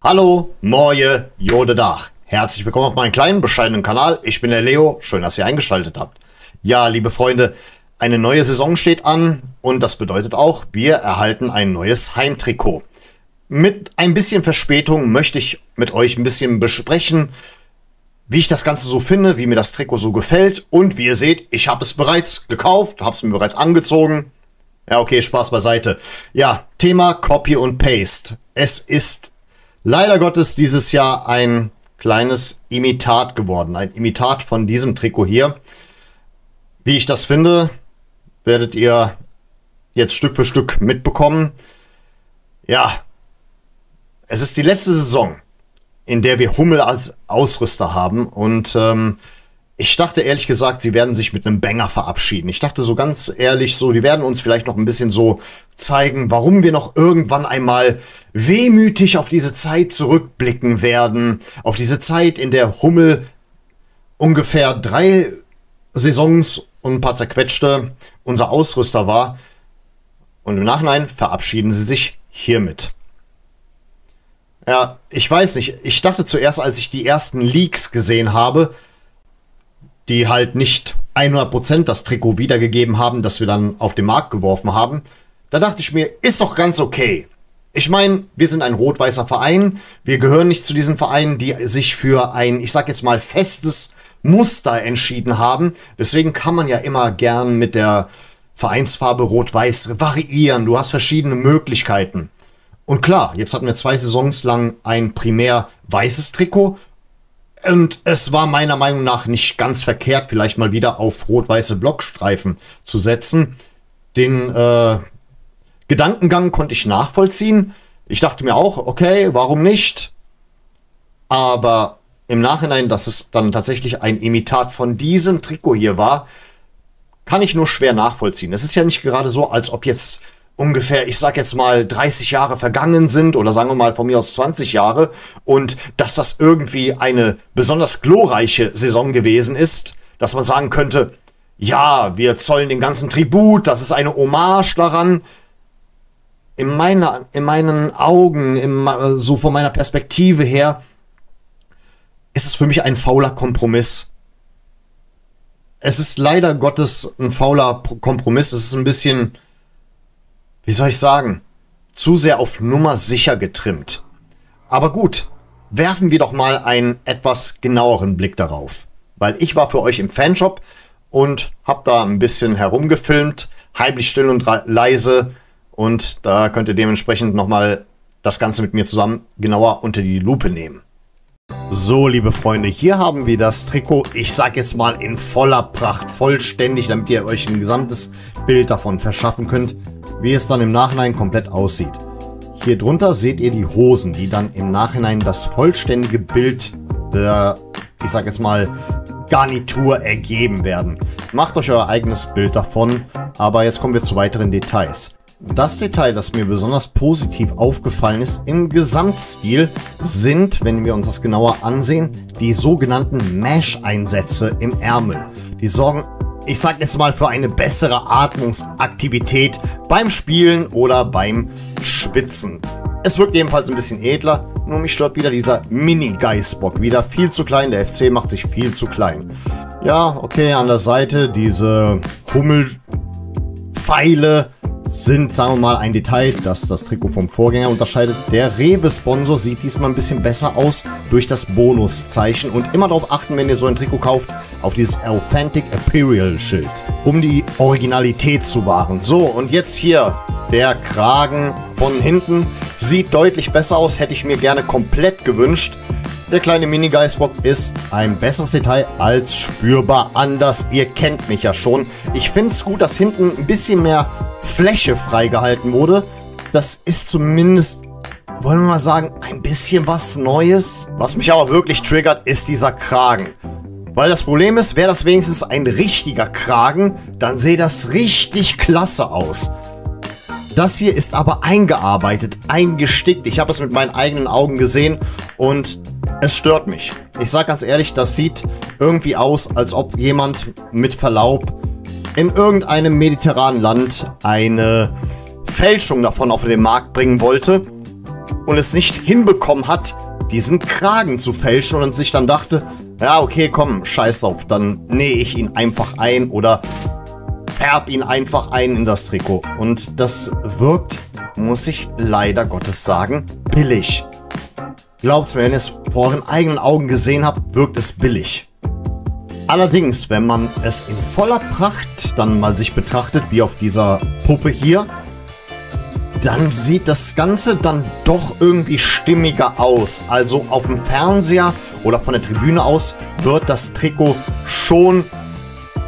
Hallo, Moje, Jodedach. Herzlich willkommen auf meinem kleinen, bescheidenen Kanal. Ich bin der Leo. Schön, dass ihr eingeschaltet habt. Ja, liebe Freunde, eine neue Saison steht an und das bedeutet auch, wir erhalten ein neues Heimtrikot. Mit ein bisschen Verspätung möchte ich mit euch ein bisschen besprechen, wie ich das Ganze so finde, wie mir das Trikot so gefällt. Und wie ihr seht, ich habe es bereits gekauft, habe es mir bereits angezogen. Ja, okay, Spaß beiseite. Ja, Thema Copy und Paste. Es ist leider Gottes dieses Jahr ein kleines Imitat geworden. Ein Imitat von diesem Trikot hier. Wie ich das finde, werdet ihr jetzt Stück für Stück mitbekommen. Ja, es ist die letzte Saison, in der wir Hummel als Ausrüster haben. Und ich dachte ehrlich gesagt, sie werden sich mit einem Banger verabschieden. Ich dachte so ganz ehrlich, so, die werden uns vielleicht noch ein bisschen so zeigen, warum wir noch irgendwann einmal wehmütig auf diese Zeit zurückblicken werden. Auf diese Zeit, in der Hummel ungefähr 3 Saisons und ein paar zerquetschte unser Ausrüster war. Und im Nachhinein verabschieden sie sich hiermit. Ja, ich weiß nicht. Ich dachte zuerst, als ich die ersten Leaks gesehen habe, die halt nicht 100% das Trikot wiedergegeben haben, das wir dann auf den Markt geworfen haben, da dachte ich mir, ist doch ganz okay. Ich meine, wir sind ein rot-weißer Verein. Wir gehören nicht zu diesen Vereinen, die sich für ein, ich sag jetzt mal, festes Muster entschieden haben. Deswegen kann man ja immer gern mit der Vereinsfarbe rot-weiß variieren. Du hast verschiedene Möglichkeiten. Und klar, jetzt hatten wir 2 Saisons lang ein primär weißes Trikot. Und es war meiner Meinung nach nicht ganz verkehrt, vielleicht mal wieder auf rot-weiße Blockstreifen zu setzen. Den Gedankengang konnte ich nachvollziehen. Ich dachte mir auch, okay, warum nicht? Aber im Nachhinein, dass es dann tatsächlich ein Imitat von diesem Trikot hier war, kann ich nur schwer nachvollziehen. Es ist ja nicht gerade so, als ob jetzt ungefähr, ich sag jetzt mal, 30 Jahre vergangen sind oder sagen wir mal von mir aus 20 Jahre und dass das irgendwie eine besonders glorreiche Saison gewesen ist, dass man sagen könnte, ja, wir zollen dem ganzen Tribut, das ist eine Hommage daran. In meinen Augen, so von meiner Perspektive her, ist es für mich ein fauler Kompromiss. Es ist leider Gottes ein fauler Kompromiss. Es ist ein bisschen, wie soll ich sagen, zu sehr auf Nummer sicher getrimmt. Aber gut, werfen wir doch mal einen etwas genaueren Blick darauf. Weil ich war für euch im Fanshop und habe da ein bisschen herumgefilmt, heimlich still und leise. Und da könnt ihr dementsprechend nochmal das Ganze mit mir zusammen genauer unter die Lupe nehmen. So, liebe Freunde, hier haben wir das Trikot, ich sag jetzt mal in voller Pracht, vollständig, damit ihr euch ein gesamtes Bild davon verschaffen könnt, wie es dann im Nachhinein komplett aussieht. Hier drunter seht ihr die Hosen, die dann im Nachhinein das vollständige Bild der, ich sag jetzt mal, Garnitur ergeben werden. Macht euch euer eigenes Bild davon, aber jetzt kommen wir zu weiteren Details. Das Detail, das mir besonders positiv aufgefallen ist im Gesamtstil, sind, wenn wir uns das genauer ansehen, die sogenannten Mesh-Einsätze im Ärmel. Die sorgen, ich sag jetzt mal, für eine bessere Atmungsaktivität beim Spielen oder beim Schwitzen. Es wirkt jedenfalls ein bisschen edler, nur mich stört wieder dieser Mini-Geißbock. Wieder viel zu klein, der FC macht sich viel zu klein. Ja, okay, an der Seite diese Hummelpfeile sind, sagen wir mal, ein Detail, das das Trikot vom Vorgänger unterscheidet. Der Rewe-Sponsor sieht diesmal ein bisschen besser aus durch das Bonuszeichen. Und immer darauf achten, wenn ihr so ein Trikot kauft, auf dieses Authentic Imperial-Schild, um die Originalität zu wahren. So, und jetzt hier der Kragen von hinten. Sieht deutlich besser aus, hätte ich mir gerne komplett gewünscht. Der kleine Mini-Geißbock ist ein besseres Detail als spürbar anders. Ihr kennt mich ja schon. Ich finde es gut, dass hinten ein bisschen mehr Fläche freigehalten wurde. Das ist zumindest, wollen wir mal sagen, ein bisschen was Neues. Was mich aber wirklich triggert, ist dieser Kragen. Weil das Problem ist, wäre das wenigstens ein richtiger Kragen, dann sähe das richtig klasse aus. Das hier ist aber eingearbeitet, eingestickt. Ich habe es mit meinen eigenen Augen gesehen und es stört mich. Ich sage ganz ehrlich, das sieht irgendwie aus, als ob jemand mit Verlaub in irgendeinem mediterranen Land eine Fälschung davon auf den Markt bringen wollte. und es nicht hinbekommen hat, diesen Kragen zu fälschen und sich dann dachte, ja, okay, komm, scheiß drauf, dann nähe ich ihn einfach ein oder färb ihn einfach ein in das Trikot. Und das wirkt, muss ich leider Gottes sagen, billig. Glaubt's mir, wenn ihr es vor euren eigenen Augen gesehen habt, wirkt es billig. Allerdings, wenn man es in voller Pracht dann mal sich betrachtet, wie auf dieser Puppe hier, dann sieht das Ganze dann doch irgendwie stimmiger aus. Also auf dem Fernseher oder von der Tribüne aus wird das Trikot schon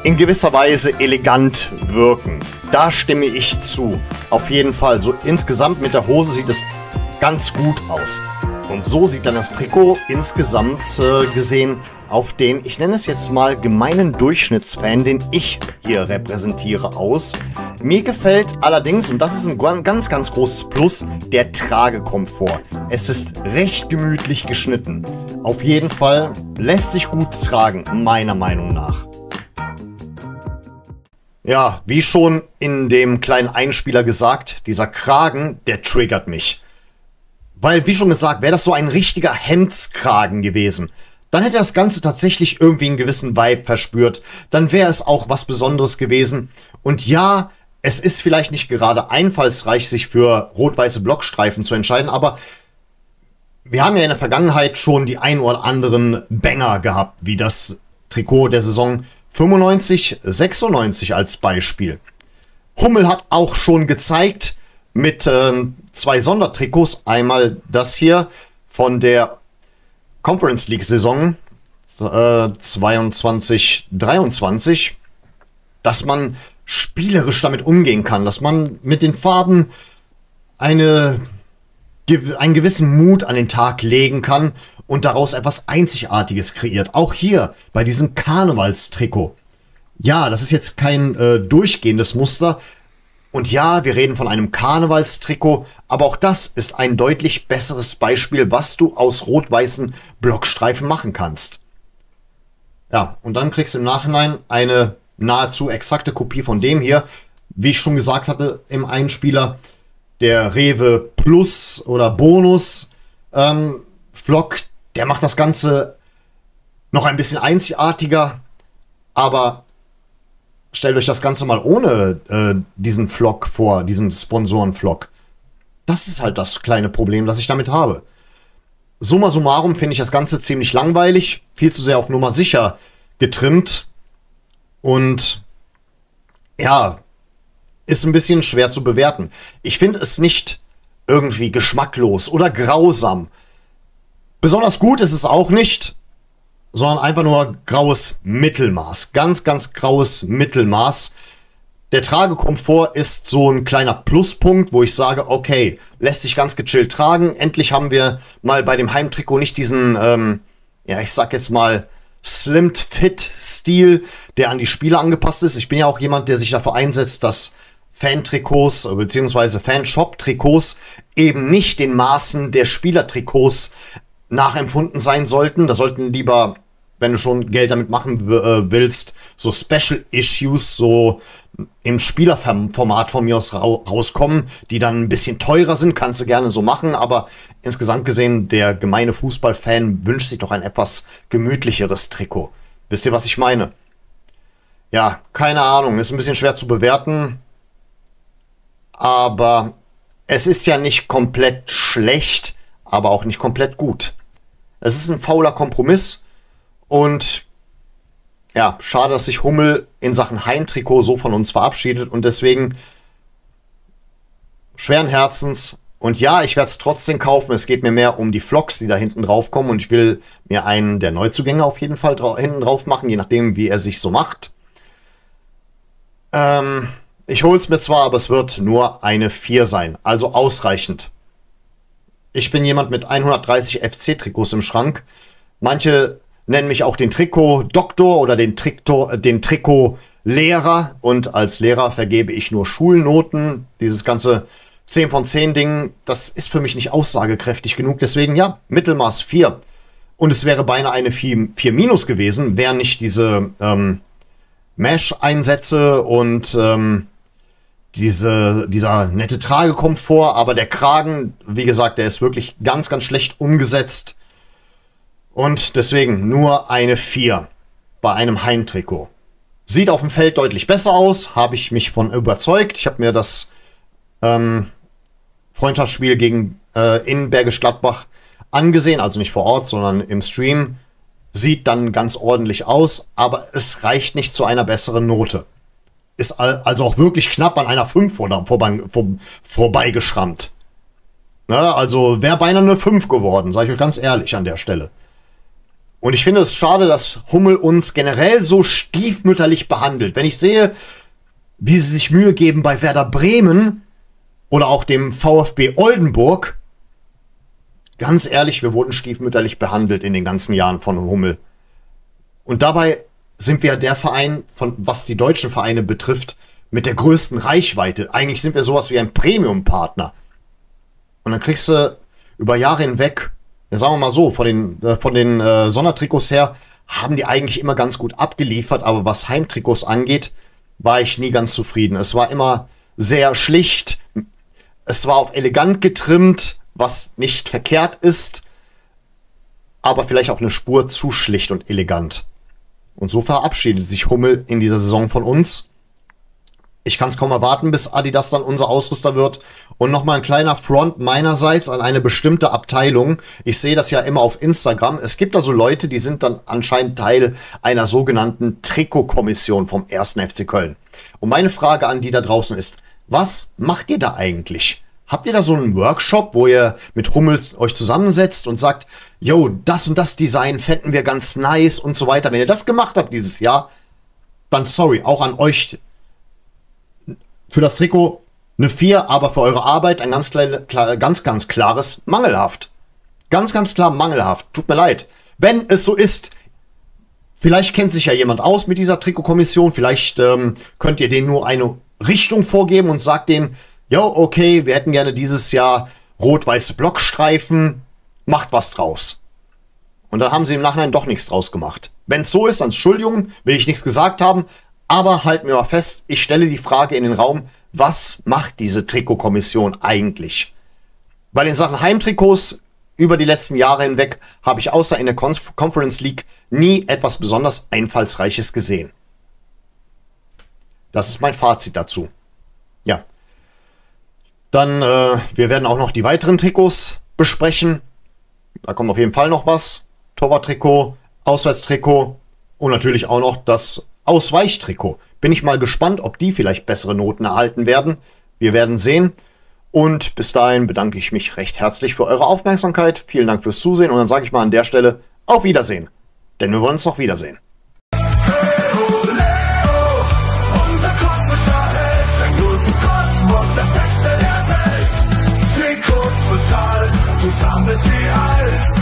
in gewisser Weise elegant wirken. Da stimme ich zu. Auf jeden Fall. So insgesamt mit der Hose sieht es ganz gut aus. Und so sieht dann das Trikot insgesamt gesehen auf den, ich nenne es jetzt mal, gemeinen Durchschnittsfan, den ich hier repräsentiere, aus. Mir gefällt allerdings, und das ist ein ganz, ganz großes Plus, der Tragekomfort. Es ist recht gemütlich geschnitten. Auf jeden Fall lässt sich gut tragen, meiner Meinung nach. Ja, wie schon in dem kleinen Einspieler gesagt, dieser Kragen, der triggert mich. Weil, wie schon gesagt, wäre das so ein richtiger Hemdskragen gewesen, dann hätte das Ganze tatsächlich irgendwie einen gewissen Vibe verspürt. Dann wäre es auch was Besonderes gewesen. Und ja, es ist vielleicht nicht gerade einfallsreich, sich für rot-weiße Blockstreifen zu entscheiden, aber wir haben ja in der Vergangenheit schon die ein oder anderen Banger gehabt, wie das Trikot der Saison 95, 96 als Beispiel. Hummel hat auch schon gezeigt mit 2 Sondertrikots, einmal das hier von der Conference League Saison 22-23, dass man spielerisch damit umgehen kann, dass man mit den Farben einen gewissen Mut an den Tag legen kann und daraus etwas Einzigartiges kreiert. Auch hier bei diesem Karnevalstrikot. Ja, das ist jetzt kein durchgehendes Muster. Und ja, wir reden von einem Karnevalstrikot, aber auch das ist ein deutlich besseres Beispiel, was du aus rot-weißen Blockstreifen machen kannst. Ja, und dann kriegst du im Nachhinein eine nahezu exakte Kopie von dem hier. Wie ich schon gesagt hatte im Einspieler, der Rewe Plus oder Bonus Flock, der macht das Ganze noch ein bisschen einzigartiger, aber stellt euch das Ganze mal ohne diesen Flock vor, diesen Sponsorenflock. Das ist halt das kleine Problem, das ich damit habe. Summa summarum finde ich das Ganze ziemlich langweilig, viel zu sehr auf Nummer sicher getrimmt und ja, ist ein bisschen schwer zu bewerten. Ich finde es nicht irgendwie geschmacklos oder grausam. Besonders gut ist es auch nicht, sondern einfach nur graues Mittelmaß. Ganz, ganz graues Mittelmaß. Der Tragekomfort ist so ein kleiner Pluspunkt, wo ich sage, okay, lässt sich ganz gechillt tragen. Endlich haben wir mal bei dem Heimtrikot nicht diesen, ja, ich sag jetzt mal, Slimmed Fit Stil, der an die Spieler angepasst ist. Ich bin ja auch jemand, der sich dafür einsetzt, dass Fan-Trikots bzw. Fanshop-Trikots eben nicht den Maßen der Spielertrikots nachempfunden sein sollten. Da sollten lieber, wenn du schon Geld damit machen willst, so Special Issues, so im Spielerformat von mir aus rauskommen, die dann ein bisschen teurer sind, kannst du gerne so machen, aber insgesamt gesehen, der gemeine Fußballfan wünscht sich doch ein etwas gemütlicheres Trikot. Wisst ihr, was ich meine? Ja, keine Ahnung, ist ein bisschen schwer zu bewerten, aber es ist ja nicht komplett schlecht, aber auch nicht komplett gut. Es ist ein fauler Kompromiss und ja, schade, dass sich Hummel in Sachen Heimtrikot so von uns verabschiedet und deswegen schweren Herzens. Und ja, ich werde es trotzdem kaufen. Es geht mir mehr um die Flocks, die da hinten drauf kommen und ich will mir einen der Neuzugänge auf jeden Fall hinten drauf machen, je nachdem, wie er sich so macht. Ich hole es mir zwar, aber es wird nur eine 4 sein, also ausreichend. Ich bin jemand mit 130 FC-Trikots im Schrank. Manche nennen mich auch den Trikot-Doktor oder den Trikot-Lehrer. Und als Lehrer vergebe ich nur Schulnoten. Dieses ganze 10 von 10 Ding, das ist für mich nicht aussagekräftig genug. Deswegen ja, Mittelmaß 4. Und es wäre beinahe eine 4 minus gewesen, wären nicht diese Mesh-Einsätze und dieser nette Tragekomfort, aber der Kragen, wie gesagt, der ist wirklich ganz, ganz schlecht umgesetzt. Und deswegen nur eine 4 bei einem Heimtrikot. Sieht auf dem Feld deutlich besser aus, habe ich mich von überzeugt. Ich habe mir das Freundschaftsspiel gegen in Bergisch Gladbach angesehen, also nicht vor Ort, sondern im Stream. Sieht dann ganz ordentlich aus, aber es reicht nicht zu einer besseren Note. Ist also auch wirklich knapp an einer 5 vorbeigeschrammt. Ne, also wäre beinahe eine 5 geworden, sage ich euch ganz ehrlich an der Stelle. Und ich finde es schade, dass Hummel uns generell so stiefmütterlich behandelt. Wenn ich sehe, wie sie sich Mühe geben bei Werder Bremen oder auch dem VfB Oldenburg, ganz ehrlich, wir wurden stiefmütterlich behandelt in den ganzen Jahren von Hummel. Und dabei sind wir der Verein, was die deutschen Vereine betrifft, mit der größten Reichweite. Eigentlich sind wir sowas wie ein Premium-Partner. Und dann kriegst du über Jahre hinweg, ja, sagen wir mal so, von den Sondertrikots her, haben die eigentlich immer ganz gut abgeliefert. Aber was Heimtrikots angeht, war ich nie ganz zufrieden. Es war immer sehr schlicht. Es war auf elegant getrimmt, was nicht verkehrt ist. Aber vielleicht auch eine Spur zu schlicht und elegant. Und so verabschiedet sich Hummel in dieser Saison von uns. Ich kann es kaum erwarten, bis Adidas dann unser Ausrüster wird. Und nochmal ein kleiner Front meinerseits an eine bestimmte Abteilung. Ich sehe das ja immer auf Instagram. Es gibt da so Leute, die sind dann anscheinend Teil einer sogenannten Trikotkommission vom 1. FC Köln. Und meine Frage an die da draußen ist, was macht ihr da eigentlich? Habt ihr da so einen Workshop, wo ihr mit Hummel euch zusammensetzt und sagt, yo, das und das Design fänden wir ganz nice und so weiter. Wenn ihr das gemacht habt dieses Jahr, dann sorry, auch an euch für das Trikot eine 4, aber für eure Arbeit ein ganz klares mangelhaft. Ganz klar mangelhaft. Tut mir leid. Wenn es so ist, vielleicht kennt sich ja jemand aus mit dieser Trikotkommission, vielleicht könnt ihr denen nur eine Richtung vorgeben und sagt denen, jo, okay, wir hätten gerne dieses Jahr rot-weiße Blockstreifen, macht was draus. Und dann haben sie im Nachhinein doch nichts draus gemacht. Wenn es so ist, dann Entschuldigung, will ich nichts gesagt haben, aber halten wir mal fest, ich stelle die Frage in den Raum, was macht diese Trikotkommission eigentlich? Weil in Sachen Heimtrikots über die letzten Jahre hinweg habe ich außer in der Conference League nie etwas besonders Einfallsreiches gesehen. Das ist mein Fazit dazu. Ja. Dann, wir werden auch noch die weiteren Trikots besprechen. Da kommt auf jeden Fall noch was. Torwarttrikot, Auswärtstrikot und natürlich auch noch das Ausweichtrikot. Bin ich mal gespannt, ob die vielleicht bessere Noten erhalten werden. Wir werden sehen. Und bis dahin bedanke ich mich recht herzlich für eure Aufmerksamkeit. Vielen Dank fürs Zusehen und dann sage ich mal an der Stelle auf Wiedersehen. Denn wir wollen uns noch wiedersehen. Zusammen bis sie alt.